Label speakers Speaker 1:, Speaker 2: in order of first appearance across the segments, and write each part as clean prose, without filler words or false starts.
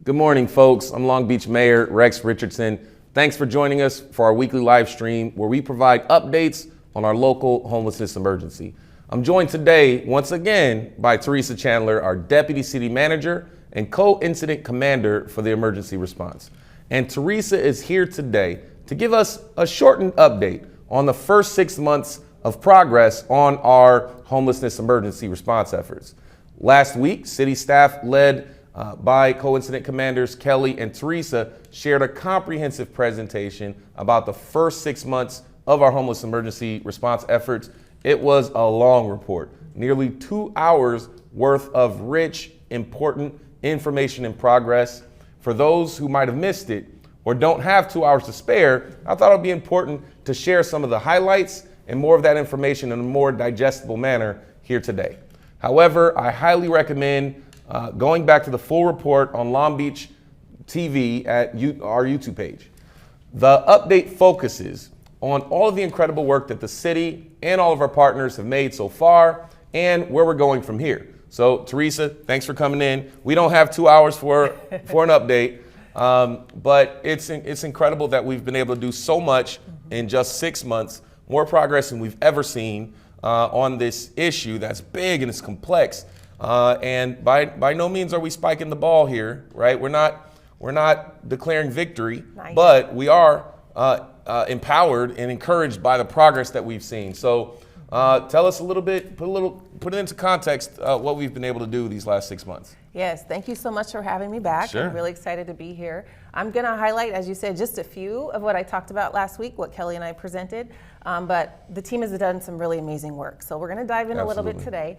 Speaker 1: Good morning, folks. I'm Long Beach Mayor Rex Richardson. Thanks for joining us for our weekly live stream where we provide updates on our local homelessness emergency. I'm joined today, once again, by Teresa Chandler, our Deputy City Manager and Co-Incident Commander for the emergency response. And Teresa is here today to give us a shortened update on the first 6 months of progress on our homelessness emergency response efforts. Last week, city staff led by Co-Incident Commanders Kelly and Teresa shared a comprehensive presentation about the first 6 months of our homeless emergency response efforts. It was a long report, nearly 2 hours worth of rich, important information and progress. For those who might have missed it or don't have 2 hours to spare, I thought it would be important to share some of the highlights and more of that information in a more digestible manner here today. However, I highly recommend going back to the full report on Long Beach TV at our YouTube page. The update focuses on all of the incredible work that the city and all of our partners have made so far and where we're going from here. So Teresa, thanks for coming in. We don't have 2 hours for an update, but it's incredible that we've been able to do so much in just 6 months, more progress than we've ever seen on this issue that's big and it's complex. And by no means are we spiking the ball here, right? We're not declaring victory, but we are empowered and encouraged by the progress that we've seen. So tell us a little bit, put it into context what we've been able to do these last 6 months.
Speaker 2: Yes, thank you so much for having me back.
Speaker 1: Sure.
Speaker 2: I'm really excited to be here. I'm going to highlight, as you said, just a few of what I talked about last week, what Kelly and I presented, but the team has done some really amazing work. So we're going to dive in a little bit today.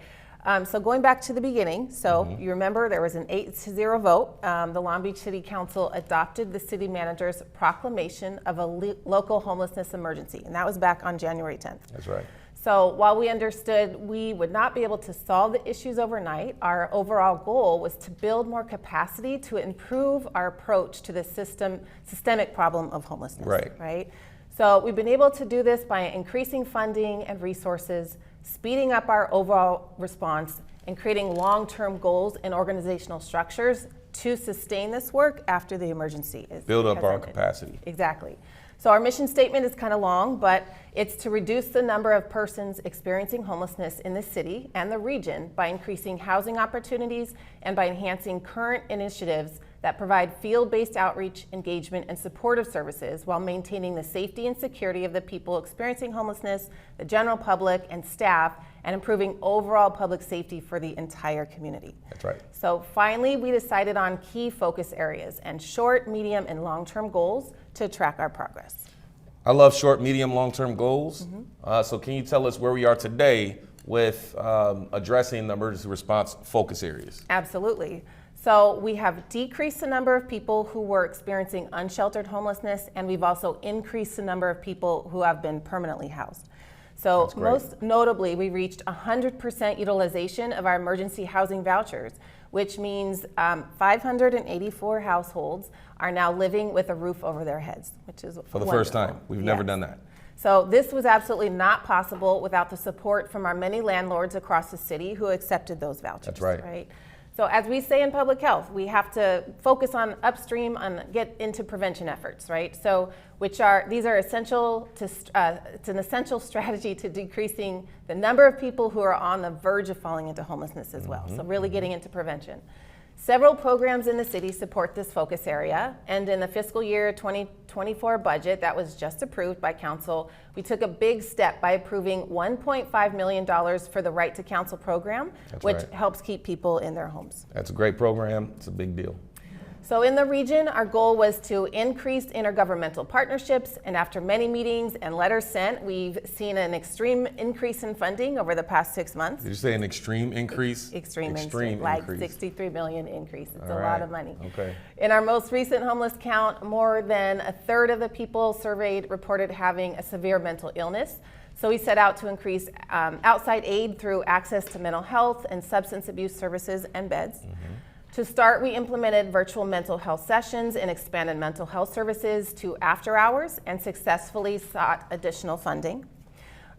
Speaker 2: So going back to the beginning, you remember there was an 8-0 vote. The Long Beach City Council adopted the city manager's proclamation of a local homelessness emergency, and that was back on January 10th.
Speaker 1: That's right.
Speaker 2: So while we understood we would not be able to solve the issues overnight, our overall goal was to build more capacity to improve our approach to the systemic problem of homelessness. Right? So we've been able to do this by increasing funding and resources, speeding up our overall response, and creating long-term goals and organizational structures to sustain this work after the emergency is
Speaker 1: build up our capacity.
Speaker 2: Exactly. So our mission statement is kind of long, but it's to reduce the number of persons experiencing homelessness in the city and the region by increasing housing opportunities and by enhancing current initiatives that provide field-based outreach, engagement, and supportive services while maintaining the safety and security of the people experiencing homelessness, the general public, and staff, and improving overall public safety for the entire community.
Speaker 1: That's right.
Speaker 2: So finally, we decided on key focus areas and short, medium, and long-term goals to track our progress.
Speaker 1: I love short, medium, long-term goals. So can you tell us where we are today with addressing the emergency response focus areas?
Speaker 2: Absolutely. So we have decreased the number of people who were experiencing unsheltered homelessness, and we've also increased the number of people who have been permanently housed. So most notably, we reached 100% utilization of our emergency housing vouchers, which means 584 households are now living with a roof over their heads, which is
Speaker 1: for the first time. We've never done that.
Speaker 2: So this was absolutely not possible without the support from our many landlords across the city who accepted those vouchers.
Speaker 1: That's right.
Speaker 2: So as we say in public health, we have to focus on upstream and get into prevention efforts, right? So these are essential to, it's an essential strategy to decreasing the number of people who are on the verge of falling into homelessness as well. So really getting into prevention. Several programs in the city support this focus area, and in the fiscal year 2024 budget that was just approved by council, we took a big step by approving $1.5 million for the Right to Counsel program, which helps keep people in their homes. That's
Speaker 1: a great program. It's a big deal.
Speaker 2: So in the region, our goal was to increase intergovernmental partnerships, and after many meetings and letters sent, we've seen an extreme increase in funding over the past 6 months.
Speaker 1: Did you say an extreme increase?
Speaker 2: Extreme increase, like 63 million increase. It's a lot of money.
Speaker 1: Okay.
Speaker 2: In our most recent homeless count, more than a third of the people surveyed reported having a severe mental illness. So we set out to increase outside aid through access to mental health and substance abuse services and beds. To start, we implemented virtual mental health sessions and expanded mental health services to after hours and successfully sought additional funding.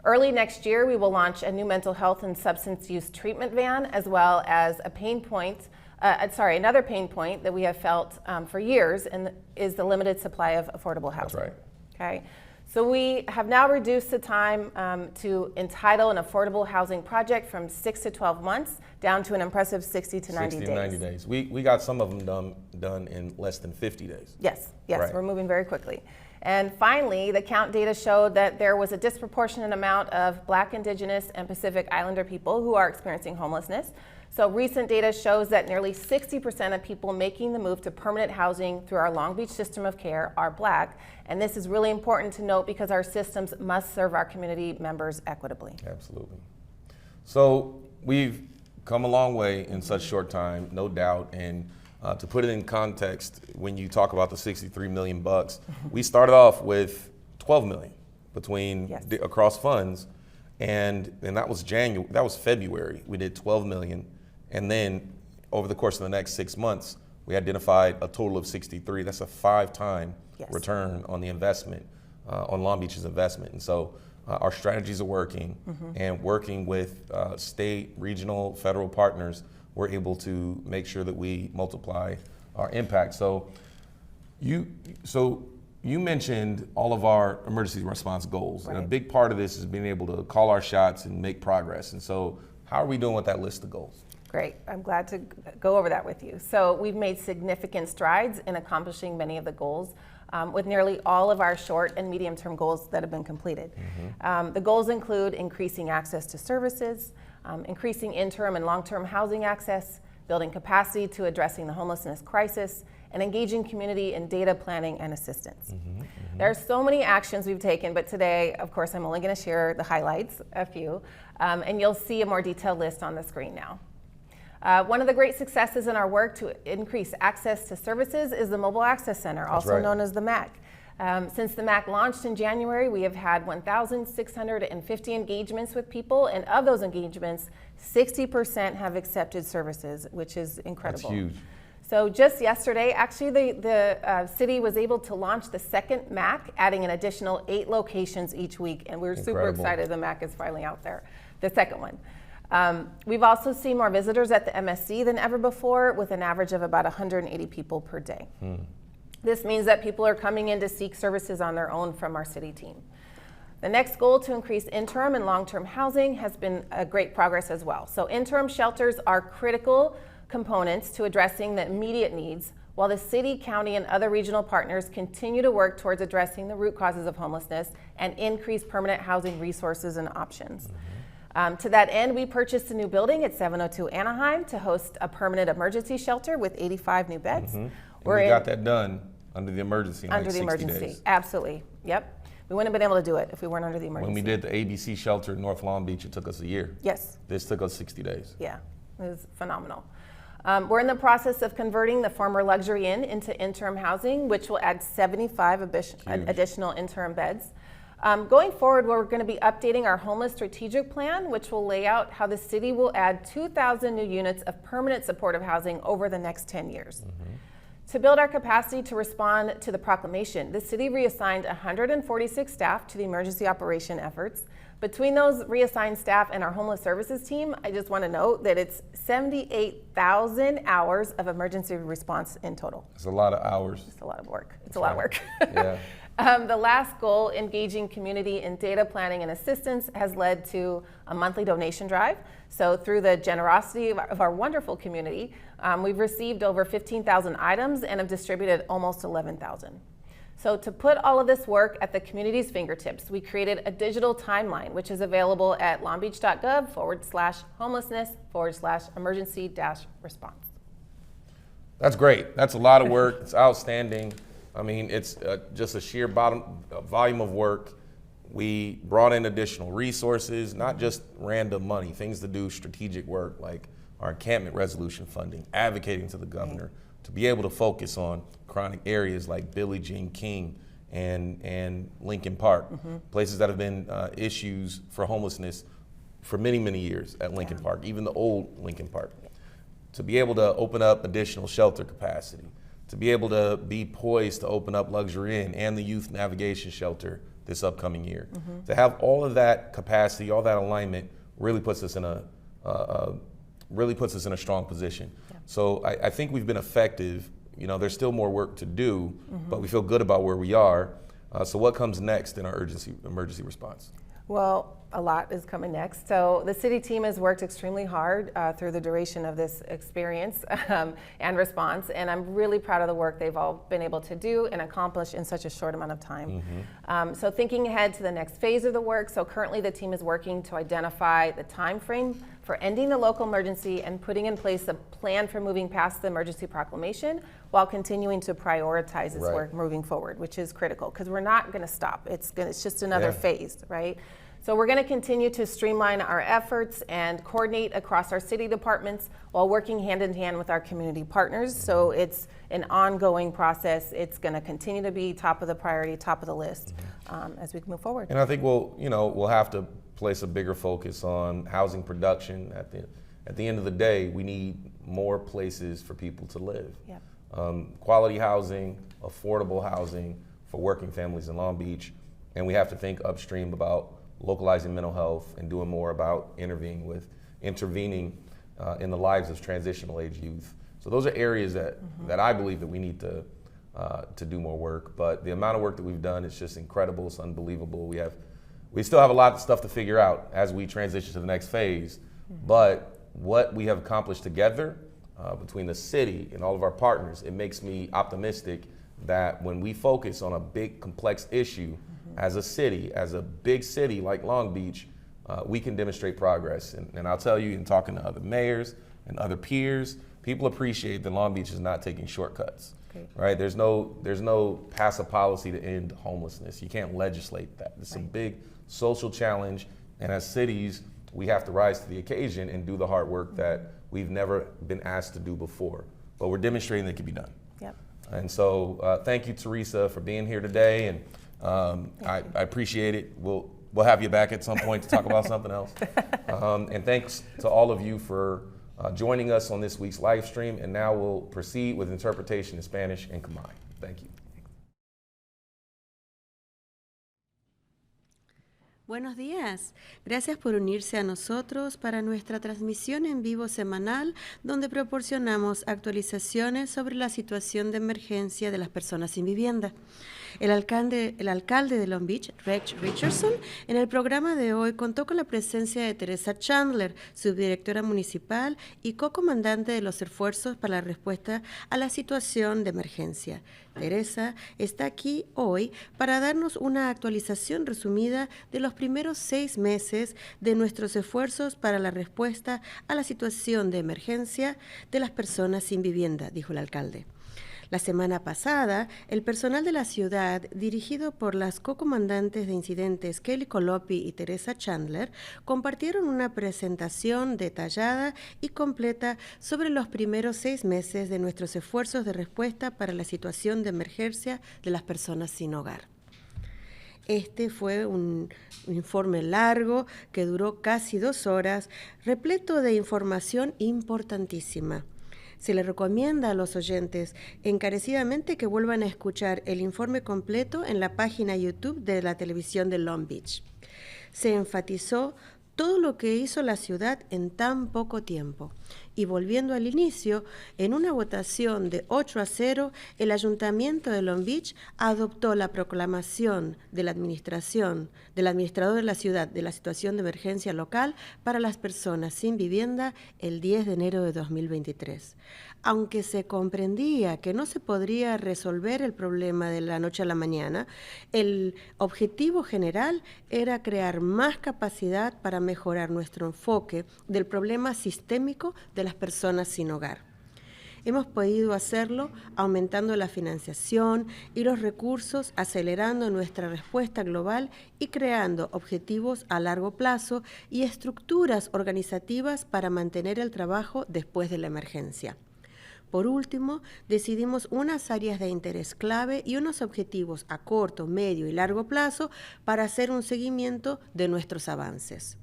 Speaker 2: Early next year, we will launch a new mental health and substance use treatment van, as well as a pain point Another pain point that we have felt for years is the limited supply of affordable housing.
Speaker 1: That's right.
Speaker 2: Okay. So we have now reduced the time to entitle an affordable housing project from 6 to 12 months down to an impressive 60 to 90 days.
Speaker 1: 60 to 90 days. We got some of them done in less than 50 days.
Speaker 2: Yes,
Speaker 1: Right.
Speaker 2: we're moving very quickly. And finally, the count data showed that there was a disproportionate amount of Black, Indigenous, and Pacific Islander people who are experiencing homelessness. So recent data shows that nearly 60% of people making the move to permanent housing through our Long Beach system of care are Black. And this is really important to note because our systems must serve our community members equitably.
Speaker 1: Absolutely. So we've come a long way in such short time, no doubt. And to put it in context, when you talk about the $63 million, we started off with 12 million between across funds, and that was February. We did 12 million, and then over the course of the next 6 months, we identified a total of 63. That's a 5-time return on the investment, on Long Beach's investment. And so our strategies are working, and working with state, regional, federal partners, we're able to make sure that we multiply our impact. So you mentioned all of our emergency response goals, and a big part of this is being able to call our shots and make progress. And so how are we doing with that list of goals?
Speaker 2: Great, I'm glad to go over that with you. So we've made significant strides in accomplishing many of the goals, with nearly all of our short and medium-term goals that have been completed. The goals include increasing access to services, increasing interim and long-term housing access, building capacity to addressing the homelessness crisis, and engaging community in data planning and assistance. There are so many actions we've taken, but today, of course, I'm only going to share the highlights, a few, and you'll see a more detailed list on the screen now. One of the great successes in our work to increase access to services is the Mobile Access Center, also known as the MAC. Since the MAC launched in January, we have had 1,650 engagements with people, and of those engagements, 60% have accepted services, which is incredible.
Speaker 1: That's huge.
Speaker 2: So just yesterday, actually, the city was able to launch the second MAC, adding an additional 8 locations each week, and we're super excited the MAC is finally out there, the second one. We've also seen more visitors at the MSC than ever before, with an average of about 180 people per day. This means that people are coming in to seek services on their own from our city team. The next goal, to increase interim and long-term housing, has been a great progress as well. So interim shelters are critical components to addressing the immediate needs, while the city, county, and other regional partners continue to work towards addressing the root causes of homelessness and increase permanent housing resources and options. To that end, we purchased a new building at 702 Anaheim to host a permanent emergency shelter with 85 new beds.
Speaker 1: We got that done under the emergency.
Speaker 2: Under the emergency, days. Absolutely. Yep. We wouldn't have been able to do it if we weren't under the emergency.
Speaker 1: When we did the ABC shelter in North Long Beach, it took us a year.
Speaker 2: Yes.
Speaker 1: This took us 60 days.
Speaker 2: Yeah, it was phenomenal. We're in the process of converting the former Luxury Inn into interim housing, which will add 75 additional interim beds. Going forward, we're going to be updating our homeless strategic plan, which will lay out how the city will add 2,000 new units of permanent supportive housing over the next 10 years. To build our capacity to respond to the proclamation, the city reassigned 146 staff to the emergency operation efforts. Between those reassigned staff and our homeless services team, I just want to note that it's 78,000 hours of emergency response in total.
Speaker 1: It's a lot of hours.
Speaker 2: It's a lot of work. It's a lot of work.
Speaker 1: Yeah.
Speaker 2: The last goal, engaging community in data planning and assistance, has led to a monthly donation drive. So through the generosity of our wonderful community, we've received over 15,000 items and have distributed almost 11,000. So to put all of this work at the community's fingertips, we created a digital timeline, which is available at longbeach.gov/homelessness/emergency-response.
Speaker 1: That's great. That's a lot of work. It's outstanding. I mean, it's just a sheer volume of work. We brought in additional resources, not just random money, things to do strategic work like our encampment resolution funding, advocating to the governor to be able to focus on chronic areas like Billie Jean King and Lincoln Park, places that have been issues for homelessness for many, many years at Lincoln Park, even the old Lincoln Park. To be able to open up additional shelter capacity, to be able to be poised to open up Luxury Inn and the youth navigation shelter this upcoming year. To have all of that capacity, all that alignment, really puts us in a strong position. So I think we've been effective. You know, there's still more work to do, but we feel good about where we are. So what comes next in our emergency response?
Speaker 2: Well, a lot is coming next. So the city team has worked extremely hard through the duration of this experience and response, and I'm really proud of the work they've all been able to do and accomplish in such a short amount of time. So thinking ahead to the next phase of the work, so currently the team is working to identify the time frame for ending the local emergency and putting in place a plan for moving past the emergency proclamation while continuing to prioritize this work moving forward, which is critical because we're not going to stop. It's just another phase, right? So we're going to continue to streamline our efforts and coordinate across our city departments while working hand in hand with our community partners. So it's an ongoing process. It's going to continue to be top of the priority, top of the list as we move forward.
Speaker 1: And I think we'll have to place a bigger focus on housing production. At the end of the day, we need more places for people to live. Quality housing, affordable housing for working families in Long Beach, and we have to think upstream about localizing mental health and doing more about intervening in the lives of transitional age youth. So those are areas that I believe that we need to do more work. But the amount of work that we've done is just incredible. It's unbelievable. We still have a lot of stuff to figure out as we transition to the next phase. But what we have accomplished together between the city and all of our partners, it makes me optimistic that when we focus on a big, complex issue as a city, as a big city like Long Beach, we can demonstrate progress. And I'll tell you, in talking to other mayors and other peers, people appreciate that Long Beach is not taking shortcuts. Right? There's no pass a policy to end homelessness. You can't legislate that. It's a big social challenge, and as cities, we have to rise to the occasion and do the hard work that we've never been asked to do before. But we're demonstrating that it can be done. And so thank you, Teresa, for being here today, and I appreciate it. We'll have you back at some point to talk about something else. And thanks to all of you for joining us on this week's live stream. And now we'll proceed with interpretation in Spanish and Khmer. Thank you.
Speaker 3: Buenos días. Gracias por unirse a nosotros para nuestra transmisión en vivo semanal, donde proporcionamos actualizaciones sobre la situación de emergencia de las personas sin vivienda. El alcalde de Long Beach, Richardson, en el programa de hoy contó con la presencia de Teresa Chandler, subdirectora municipal y co-comandante de los esfuerzos para la respuesta a la situación de emergencia. Teresa está aquí hoy para darnos una actualización resumida de los primeros 6 meses de nuestros esfuerzos para la respuesta a la situación de emergencia de las personas sin vivienda, dijo el alcalde. La semana pasada, el personal de la ciudad, dirigido por las co-comandantes de incidentes Kelly Colopi y Teresa Chandler, compartieron una presentación detallada y completa sobre los primeros 6 meses de nuestros esfuerzos de respuesta para la situación de emergencia de las personas sin hogar. Este fue un informe largo que duró casi 2 horas, repleto de información importantísima. Se le recomienda a los oyentes encarecidamente que vuelvan a escuchar el informe completo en la página YouTube de la televisión de Long Beach. Se enfatizó todo lo que hizo la ciudad en tan poco tiempo. Y volviendo al inicio, en una votación de 8-0, el Ayuntamiento de Long Beach adoptó la proclamación de la administrador de la ciudad de la situación de emergencia local para las personas sin vivienda el 10 de enero de 2023. Aunque se comprendía que no se podría resolver el problema de la noche a la mañana, el objetivo general era crear más capacidad para mejorar nuestro enfoque del problema sistémico de las personas sin hogar. Hemos podido hacerlo aumentando la financiación y los recursos, acelerando nuestra respuesta global y creando objetivos a largo plazo y estructuras organizativas para mantener el trabajo después de la emergencia. Por último, decidimos unas áreas de interés clave y unos objetivos a corto, medio y largo plazo para hacer un seguimiento de nuestros avances.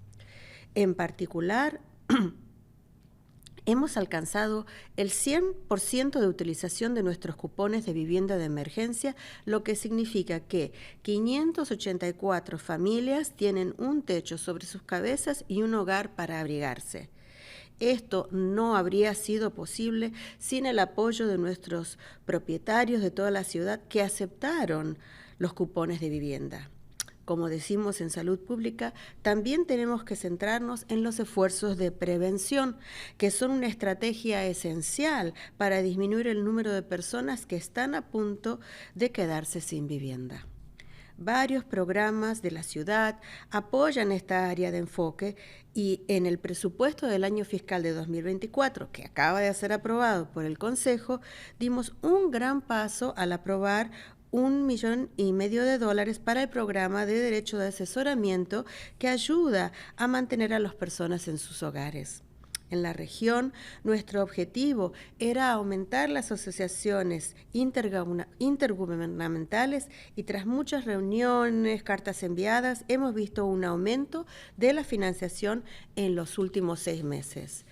Speaker 3: En particular, hemos alcanzado el 100% de utilización de nuestros cupones de vivienda de emergencia, lo que significa que 584 familias tienen un techo sobre sus cabezas y un hogar para abrigarse. Esto no habría sido posible sin el apoyo de nuestros propietarios de toda la ciudad que aceptaron los cupones de vivienda. Como decimos en salud pública, también tenemos que centrarnos en los esfuerzos de prevención, que son una estrategia esencial para disminuir el número de personas que están a punto de quedarse sin vivienda. Varios programas de la ciudad apoyan esta área de enfoque y en el presupuesto del año fiscal de 2024, que acaba de ser aprobado por el Consejo, dimos un gran paso al aprobar $1,5 millones para el programa de derecho de asesoramiento que ayuda a mantener a las personas en sus hogares. En la región, nuestro objetivo era aumentar las asociaciones intergubernamentales y tras muchas reuniones, cartas enviadas, hemos visto un aumento de la financiación en los últimos 6 meses.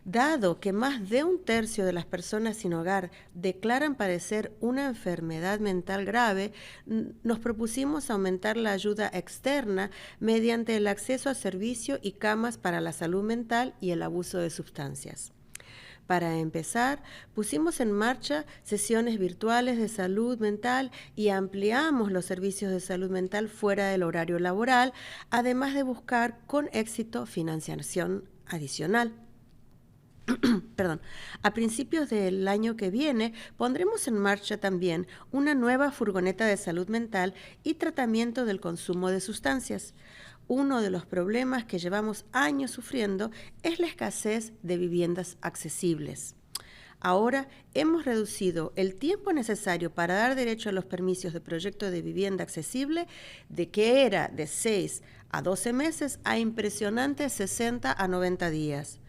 Speaker 3: Dado que más de 1/3 de las personas sin hogar declaran padecer una enfermedad mental grave, nos propusimos aumentar la ayuda externa mediante el acceso a servicios y camas para la salud mental y el abuso de sustancias. Para empezar, pusimos en marcha sesiones virtuales de salud mental y ampliamos los servicios de salud mental fuera del horario laboral, además de buscar con éxito financiación adicional. A principios del año que viene pondremos en marcha también una nueva furgoneta de salud mental y tratamiento del consumo de sustancias. Uno de los problemas que llevamos años sufriendo es la escasez de viviendas accesibles. Ahora hemos reducido el tiempo necesario para dar derecho a los permisos de proyecto de vivienda accesible de que era de 6 a 12 meses a impresionantes 60 a 90 días.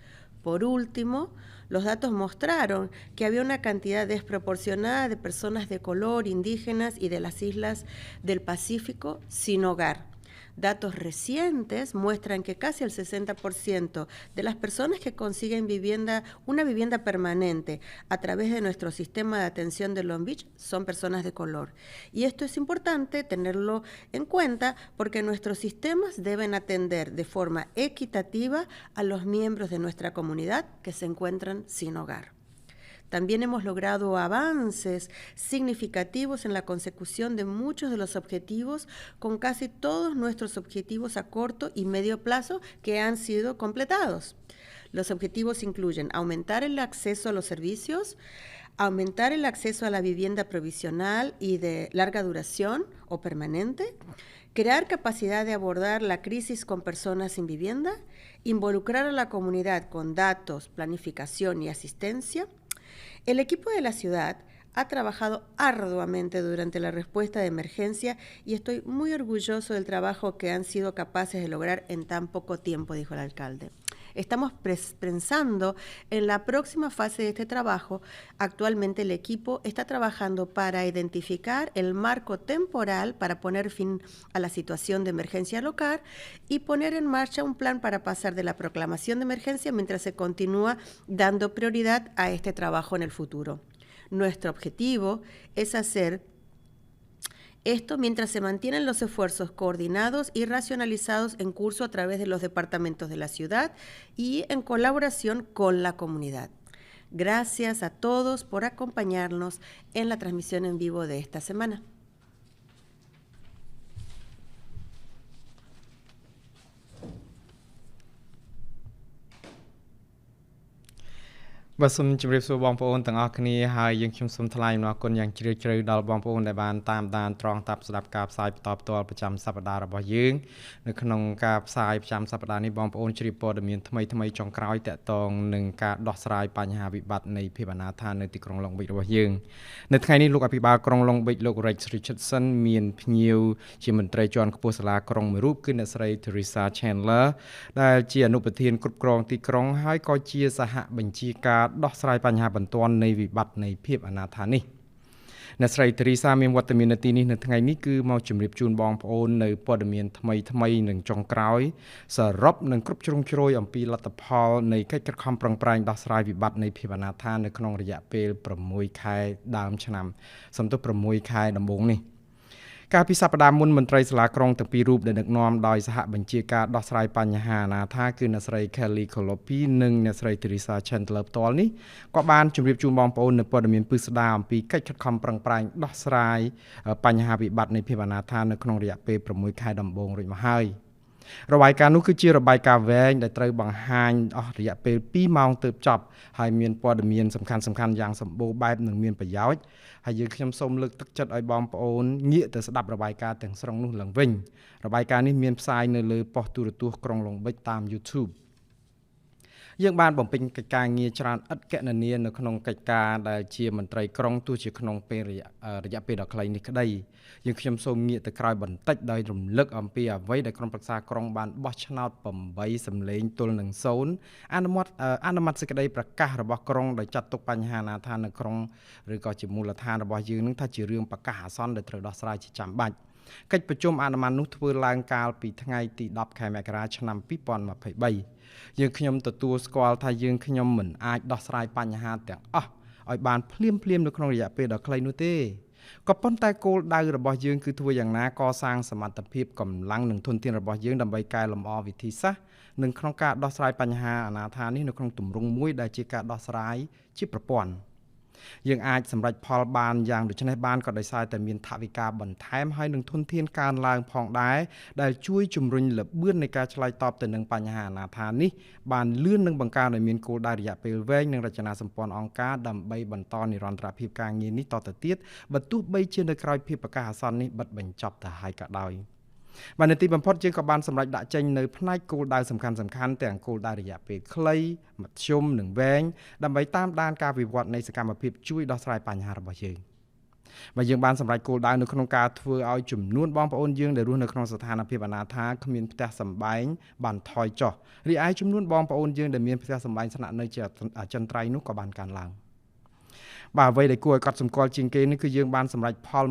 Speaker 3: Por último, los datos mostraron que había una cantidad desproporcionada de personas de color, indígenas y de las islas del Pacífico sin hogar. Datos recientes muestran que casi el 60% de las personas que consiguen una vivienda permanente a través de nuestro sistema de atención de Long Beach son personas de color. Y esto es importante tenerlo en cuenta porque nuestros sistemas deben atender de forma equitativa a los miembros de nuestra comunidad que se encuentran sin hogar. También hemos logrado avances significativos en la consecución de muchos de los objetivos, con casi todos nuestros objetivos a corto y medio plazo que han sido completados. Los objetivos incluyen aumentar el acceso a los servicios, aumentar el acceso a la vivienda provisional y de larga duración o permanente, crear capacidad de abordar la crisis con personas sin vivienda, involucrar a la comunidad con datos, planificación y asistencia. El equipo de la ciudad ha trabajado arduamente durante la respuesta de emergencia y estoy muy orgulloso del trabajo que han sido capaces de lograr en tan poco tiempo, dijo el alcalde. Estamos pensando en la próxima fase de este trabajo. Actualmente el equipo está trabajando para identificar el marco temporal para poner fin a la situación de emergencia local y poner en marcha un plan para pasar de la proclamación de emergencia mientras se continúa dando prioridad a este trabajo en el futuro. Nuestro objetivo es hacer esto mientras se mantienen los esfuerzos coordinados y racionalizados en curso a través de los departamentos de la ciudad y en colaboración con la comunidad. Gracias a todos por acompañarnos en la transmisión en vivo de esta semana.
Speaker 4: Bàសូមជម្រាបសួរបងប្អូនទាំងអស់គ្នាហើយយើងខ្ញុំសូមថ្លែងអំណរគុណយ៉ាងជ្រាលជ្រៅដល់បងប្អូនដែលបានតាមដានត្រង់តាប់ស្ដាប់ការផ្សាយបន្តផ្ទាល់ប្រចាំសប្តាហ៍របស់យើងនៅក្នុងការផ្សាយប្រចាំសប្តាហ៍នេះបងប្អូនជ្រាបព័ត៌មានថ្មីៗចុងក្រោយតាក់ទងនឹងការដោះស្រាយបញ្ហាវិបត្តិនៃភាពអនាថានៅទីក្រុង Long Beach របស់យើងនៅថ្ងៃនេះលោកអភិបាលក្រុង Long Beach លោក Richardson មានភ្ញៀវជាមន្ត្រីជាន់ខ្ពស់សាលាក្រុងមួយរូបគឺអ្នកស្រី Teresa Chandler ដែលជាអនុប្រធានគ្រប់គ្រងទីក្រុងហើយក៏ជាសហបញ្ជាការដោះស្រាយបញ្ហាបន្ទាន់នៃវិបត្តិនៃភាពអនាថានេះអ្នកស្រី Teresa មានវត្តមាននៅទីនេះនៅថ្ងៃនេះគឺមកជម្រាបជូនបងប្អូននៅព័ត៌មានថ្មីៗនិងចុងក្រោយសរុបនិងគ្រប់ជ្រុងជ្រោយអំពីលទ្ធផលនៃកិច្ចខិតខំប្រឹងប្រែងដោះស្រាយវិបត្តិនៃភាពអនាថានៅក្នុងរយៈពេល6ខែដើមឆ្នាំសំទោស6ខែដំបូងនេះ ការពិសាបដាមុនមន្ត្រីសាលាក្រុងទាំងពីររូបដែលដឹកនាំដោយសហបញ្ជាការដោះស្រាយបញ្ហាអាណាថាគឺអ្នកស្រី Kelly Colopi និងអ្នកស្រី Teresa Chandler ផ្ទាល់នេះក៏បានជម្រាបជូនបងប្អូននៅព័ត៌មានពិស្ដារអំពីកិច្ចខិតខំប្រឹងប្រែងដោះស្រាយបញ្ហាវិបត្តិនៃភាពអនាថានៅក្នុងរយៈពេល6ខែដំបូងរួចមកហើយរបាយការណ៍នោះគឺជារបាយការណ៍វែងដែលត្រូវបង្ហាញអស់រយៈពេល2ម៉ោងទើបចប់ហើយមានព័ត៌មានសំខាន់ៗយ៉ាងសម្បូរបែបនិងមានប្រយោជន៍ហើយយើងខ្ញុំសូមលើកទឹកចិត្តឲ្យបងប្អូនងាកទៅស្ដាប់របាយការណ៍ទាំងស្រុងនោះឡើងវិញរបាយការណ៍នេះមានផ្សាយនៅលើប៉ុស្តិ៍ទូរទស្សន៍ក្រុងឡុងបិចតាម YouTube យើងបានបំពេញកិច្ចការងារច្រើនឥតកណនានៅក្នុងកិច្ចការដែលជាមន្ត្រីក្រុងទោះជាក្នុងពេលរយៈពេលដ៏ខ្លីនេះក្តីយើងខ្ញុំសូមងាកទៅក្រោយបន្តិចដោយរំលឹកអំពីអ្វីដែលក្រុមប្រឹក្សាក្រុងបានបោះឆ្នោត8សម្លេងទល់នឹង0អនុម័តសេចក្តីប្រកាសរបស់ក្រុងដោយចាត់ទុកបញ្ហាអនាថានៅក្រុងឬក៏ជាមូលដ្ឋានរបស់យើងនឹងថាជារឿងប្រកាសអាសន្នដែលត្រូវដោះស្រាយជាចាំបាច់កិច្ចប្រជុំអនុម័តនោះធ្វើឡើងកាលពីថ្ងៃទី10ខែមករាឆ្នាំ2023យើងខ្ញុំទទួលស្គាល់ថាយើងខ្ញុំមិនអាចដោះស្រាយបញ្ហាទាំងអស់ឲ្យបានភ្លាមនៅក្នុងរយៈពេលដ៏ខ្លីនោះទេក៏ប៉ុន្តែគោលដៅរបស់យើងគឺធ្វើយ៉ាងណាកសាងសមត្ថភាពកម្លាំងនិងធនធានរបស់យើងដើម្បីកែលម្អវិធីសាស្ត្រនិងក្នុងការដោះស្រាយបញ្ហាអនាថានេះនៅក្នុងទម្រង់មួយដែលជាការដោះស្រាយជាប្រព័ន្ធយើងអាចសម្រេចផលបានយ៉ាងដូចនេះបានក៏ដោយសារតែមានថវិកាបន្ថែមហើយនឹងធនធានកើនឡើងផងដែរដែលជួយជំរុញល្បឿននៃការឆ្លើយតបទៅនឹងបញ្ហាអនាថានេះបានលឿននិងបង្កើនឲ្យមានគោលដៅរយៈពេលវែងនិងរចនាសម្ព័ន្ធអង្គការដើម្បីបន្តនិរន្តរភាពការងារនេះតទៅទៀតបើទោះបីជានៅក្រៅភាពប្រកាសអាសន្ននេះបិទបញ្ចប់ទៅហើយក៏ដោយបាននៅទីបំផុតយើងក៏បានសម្រេចដាក់ចេញនៅផ្នែកគោលដៅសំខាន់ទាំងគោលដៅរយៈពេលខ្លីមធ្យមនិងវែងដើម្បីតាមដានការវិវត្តនៃសកម្មភាពជួយដោះស្រាយបញ្ហារបស់យើងបើយើងបានសម្រេចគោលដៅនៅក្នុងការធ្វើឲ្យចំនួនបងប្អូនយើងដែលរស់នៅក្នុងស្ថានភាពអនាថាគ្មានផ្ទះសម្បែងបានថយចុះរីឯចំនួនបងប្អូនយើងដែលមានផ្ទះសម្បែងស្នាក់នៅជាអចិន្ត្រៃយ៍នោះក៏បានកើនឡើងបាទអ្វីដែលគួរឲ្យកត់សម្គាល់ជាងគេនេះគឺយើងបានសម្រេចផល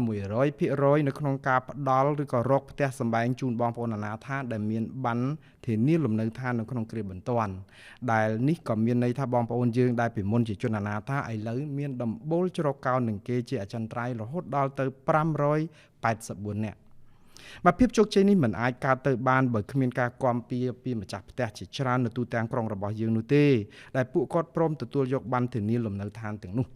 Speaker 4: 100%នៅក្នុងការផ្ដល់ឬក៏រកផ្ទះសម្បែងជូនបងប្អូនអនាថាដែលមានប័ណ្ណធានាលំនៅឋាននៅក្នុងគ្រាបន្ទាន់ដែលនេះក៏មានន័យថាបងប្អូនយើងដែលពីមុនជាជនអនាថាឥឡូវមានដំបូលជ្រកកោននឹងគេជាអចិន្ត្រៃយ៍រហូតដល់ទៅ584នាក់បាទភាពជោគជ័យនេះមិនអាចកើតទៅបានបើគ្មានការគាំពៀពីម្ចាស់ផ្ទះជាច្រើននៅទូទាំងក្រុងរបស់យើងនោះទេដែលពួកគាត់ព្រមទទួលយកប័ណ្ណធានាលំនៅឋានទាំងនោះ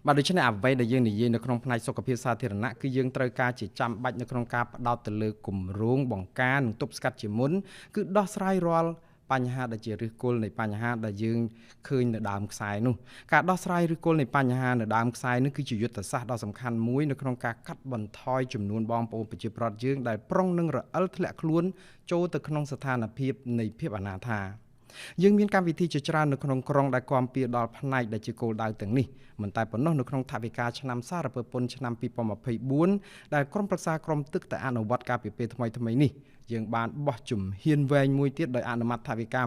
Speaker 4: បាទដូច្នេះអ្វីដែលយើងនិយាយនៅក្នុងផ្នែកសុខភាពសាធារណៈគឺយើងត្រូវការជាចាំបាច់នៅក្នុងការផ្ដោតទៅលើគម្រោងបង្ការនិងទប់ស្កាត់ជាមុនគឺដោះស្រាយរាល់បញ្ហាដែលជាឫសគល់នៃបញ្ហាដែលយើងឃើញនៅដើមខ្សែនោះការដោះស្រាយឫសគល់នៃបញ្ហានៅដើមខ្សែនេះគឺជាយុទ្ធសាស្ត្រដ៏សំខាន់មួយនៅក្នុងការកាត់បន្ថយចំនួនបងប្អូនប្រជាពលរដ្ឋយើងដែលប្រុងនឹងរអិលធ្លាក់ខ្លួនចូលទៅក្នុងស្ថានភាពនៃភាពអនាថាយើងមានកម្មវិធីជាច្រើននៅក្នុងក្រុងដែលគាំពៀដល់ផ្នែកដែលជាគោលដៅទាំងនេះមិនតែប៉ុណ្ណោះនៅក្នុងថវិកាឆ្នាំសារពើពន្ធឆ្នាំ2024ដែលក្រុមប្រឹក្សាក្រុមទឹកតែអនុវត្តការពីពេលថ្មីនេះយើងបានបោះជំហានវែងមួយទៀតដោយអនុម័តថវិកា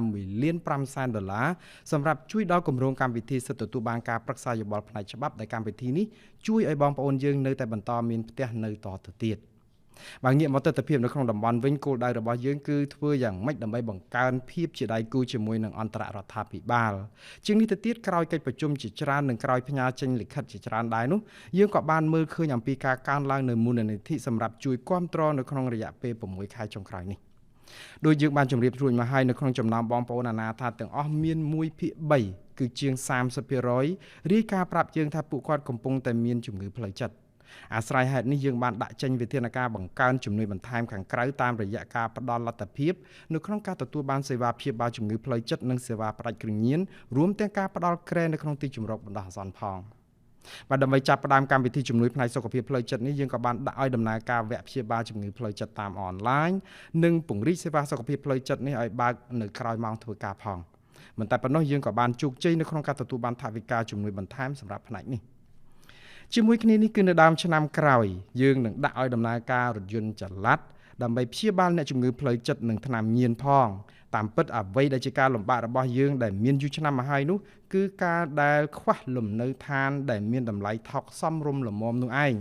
Speaker 4: $1.5 សម្រាប់ជួយដល់គម្រោងកម្មវិធីសិទ្ធិទទួលបានការប្រឹក្សាយោបល់ផ្នែកច្បាប់ដែលកម្មវិធីនេះជួយឲ្យបងប្អូនយើងនៅតែបន្តមានផ្ទះនៅតទៅទៀតបើងាកមកទស្សនវិជ្ជានៅក្នុងតំបន់វិញគោលដៅរបស់យើងគឺធ្វើយ៉ាងម៉េចដើម្បីបង្កើនភាពជាដៃគូជាមួយនឹងអន្តររដ្ឋាភិបាលជាងនេះទៅទៀតក្រោយកិច្ចប្រជុំជាច្រើននិងក្រោយផ្ញើចេញលិខិតជាច្រើនដែរនោះយើងក៏បានមើលឃើញអំពីការកើនឡើងនៅមូលនិធិសម្រាប់ជួយគាំទ្រនៅក្នុងរយៈពេល6ខែចុងក្រោយនេះដោយយើងបានជម្រាបរួចមកហើយនៅក្នុងចំណោមបងប្អូនអនាថាទាំងអស់មាន1/3គឺជាង30%រាយការណ៍ប្រាប់យើងថាពួកគាត់កំពុងតែមានជំងឺផ្លូវចិត្តអាស្រ័យហេតុនេះយើងបានដាក់ចេញវិធានការបង្កើនជំនួយបន្ថែមខាងក្រៅតាមរយៈការផ្ដល់លទ្ធភាពនៅក្នុងការទទួលបានសេវាព្យាបាលជំងឺផ្លូវចិត្តនិងសេវាផ្ដាច់គ្រឿងញៀនរួមទាំងការផ្ដល់គ្រែនៅក្នុងទីជម្រកបណ្ដោះអាសន្នផងបាទដើម្បីចាប់ផ្ដើមកម្មវិធីជំនួយផ្នែកសុខភាពផ្លូវចិត្តនេះយើងក៏បានដាក់ឲ្យដំណើរការវគ្គព្យាបាលជំងឺផ្លូវចិត្តតាមអនឡាញនិងពង្រីកសេវាសុខភាពផ្លូវចិត្តនេះឲ្យបើកនៅក្រៅម៉ោងធ្វើការផងមិនតែប៉ុណ្ណោះយើងក៏បានជោគជ័យនៅក្នុងការទទួលបានថវិកាជំនួយបន្ថែមសម្រាប់ផ្នែកនេះជាមួយគ្នានេះគឺនៅដើមឆ្នាំក្រោយយើងនឹងដាក់ឲ្យដំណើរការរថយន្តចល័តដើម្បីព្យាបាលអ្នកជំងឺផ្លូវចិត្តនិងថ្នាំញៀនផងតាមពិតអ្វីដែលជាការលំបាករបស់យើងដែលមានយូរឆ្នាំមកហើយនោះគឺការដែលខ្វះលំនៅឋានដែលមានតម្លៃថោកសមរម្យល្មមនោះឯង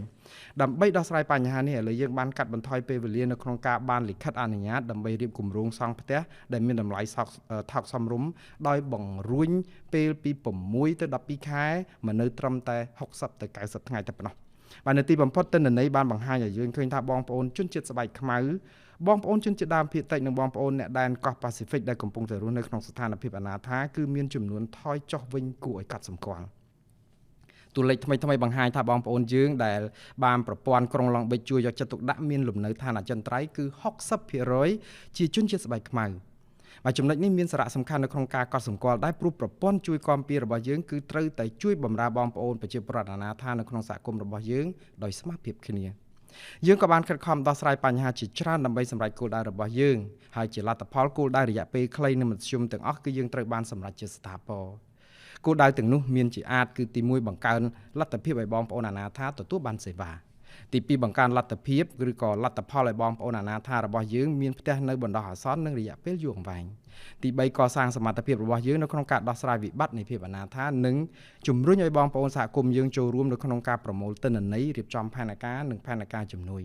Speaker 4: ដើម្បីដោះស្រាយបញ្ហានេះឥឡូវយើងបានកាត់បន្ថយពេលវេលានៅក្នុងការបានលិខិតអនុញ្ញាតដើម្បីរៀបគម្រោងសង់ផ្ទះដែលមានតម្លៃថោកសមរម្យដោយបង្រួញពេលពី6ទៅ12ខែមកនៅត្រឹមតែ60ទៅ90ថ្ងៃតែប៉ុណ្ណោះ បាទនៅទីបំផុតទិន្នន័យបានបង្ហាញឲ្យយើងឃើញថាបងប្អូនជនជាតិស្បែកខ្មៅបងប្អូនជនជាតិដើមភាគតិចនិងបងប្អូនអ្នកដែនកោះប៉ាស៊ីហ្វិកដែលកំពុងតែរស់នៅក្នុងស្ថានភាពអនាថាគឺមានចំនួនថយចុះវិញគួរឲ្យកត់សម្គាល់តួលេខថ្មីបង្ហាញថាបងប្អូនយើងដែលបានប្រព័ន្ធក្រុងឡុងបិចជួយយកចិត្តទុកដាក់មានលំនៅឋានអចិន្ត្រៃយ៍គឺ 60% ជាជនជាតិស្បែកខ្មៅបាទចំណុចនេះមានសារៈសំខាន់នៅក្នុងការកត់សម្គាល់ដែរព្រោះប្រព័ន្ធជួយគាំពាររបស់យើងគឺត្រូវតែជួយបម្រើបងប្អូនប្រជាពលរដ្ឋអនាថានៅក្នុងសហគមន៍របស់យើងដោយស្មើភាពគ្នាយើងក៏បានខិតខំដោះស្រាយបញ្ហាជាច្រើនដើម្បីសម្រេចគោលដៅរបស់យើងហើយជាលទ្ធផលគោលដៅរយៈពេលខ្លីនិងមធ្យមទាំងអស់គឺយើងត្រូវបានសម្រេចជាស្ថាពរគោលដៅទាំងនោះមានជាអាចគឺទី1បង្កើនលទ្ធភាពឲ្យបងប្អូនអនាថាទទួលបានសេវាទី2បង្កើនលទ្ធភាពឬក៏លទ្ធផលឲ្យបងប្អូនអនាថារបស់យើងមានផ្ទះនៅបណ្ដោះអាសន្ននិងរយៈពេលយូរអង្វែងទី3កសាងសមត្ថភាពរបស់យើងនៅក្នុងការដោះស្រាយវិបត្តិនៃភាពអនាថានិងជំរុញឲ្យបងប្អូនសហគមន៍យើងចូលរួមនៅក្នុងការប្រមូលទិន្នន័យរៀបចំផែនការនិងផែនការជំនួយ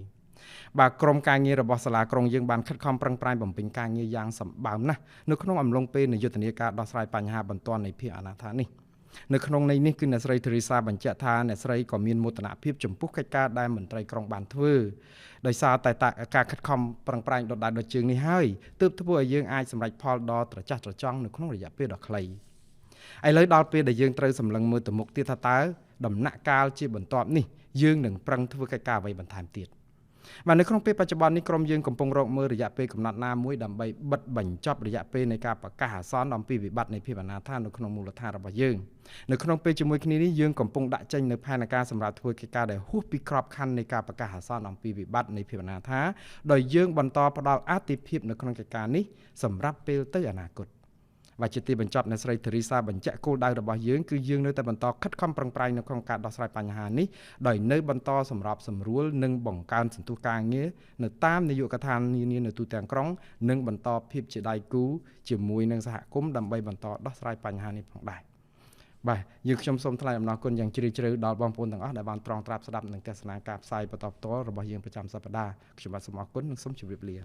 Speaker 4: បាទក្រុមការងាររបស់សាលាក្រុងយើងបានខិតខំប្រឹងប្រែងបំពេញការងារយ៉ាងសម្បើមណាស់នៅក្នុងអំឡុងពេលនៃយុទ្ធនាការដោះស្រាយបញ្ហាបន្ទាន់នៃភាពអនាថានេះនៅក្នុងន័យនេះគឺអ្នកស្រី Teresa បញ្ជាក់ថាអ្នកស្រីក៏មានមោទនភាពចំពោះកិច្ចការដែលមន្ត្រីក្រុងបានធ្វើដោយសារតែការខិតខំប្រឹងប្រែងដដែលដជើងនេះហើយទើបធ្វើឲ្យយើងអាចសម្រេចផលដ៏ត្រចះត្រចង់នៅក្នុងរយៈពេលដ៏ខ្លីឥឡូវដល់ពេលដែលយើងត្រូវសម្លឹងមើលទៅមុខទៀតថាតើដំណាក់កាលជាបន្ទាប់នេះយើងនឹងប្រឹងធ្វើកិច្ចការអ្វីបន្ថែមទៀតបាទនៅក្នុងពេលបច្ចុប្បន្ននេះក្រុមយើងកំពុងរកមើលរយៈពេលកំណត់ណាមួយដើម្បីបិទបញ្ចប់រយៈពេលនៃការប្រកាសអាសន្នអំពីវិបត្តិនៃភាពអនាថានៅក្នុងមូលដ្ឋានរបស់យើងនៅក្នុងពេលជាមួយគ្នានេះយើងកំពុងដាក់ចេញនៅផែនការសម្រាប់ធ្វើកិច្ចការដែលហួសពីក្របខ័ណ្ឌនៃការប្រកាសអាសន្នអំពីវិបត្តិនៃភាពអនាថាដោយយើងបន្តផ្ដល់អាទិភាពនៅក្នុងកិច្ចការនេះសម្រាប់ពេលទៅអនាគតបាទជាទីបញ្ចប់អ្នកស្រី Teresa បញ្ជាក់គោលដៅរបស់យើងគឺយើងនៅតែបន្តខិតខំប្រឹងប្រែងនៅក្នុងការដោះស្រាយបញ្ហានេះដោយនៅបន្តសម្របសម្រួលនិងបង្កើនសន្ទុះការងារនៅតាមនាយកដ្ឋាននានានៅទូទាំងក្រុងនិងបន្តភាពជាដៃគូជាមួយនឹងសហគមន៍ដើម្បីបន្តដោះស្រាយបញ្ហានេះផងដែរបាទយើងខ្ញុំសូមថ្លែងអំណរគុណយ៉ាងជ្រាលជ្រៅដល់បងប្អូនទាំងអស់ដែលបានត្រង់ត្រាប់ស្ដាប់និងទស្សនាការផ្សាយបន្តផ្ទាល់របស់យើងប្រចាំសប្តាហ៍ខ្ញុំបាទសូមអរគុណនិងសូមជម្រាបលា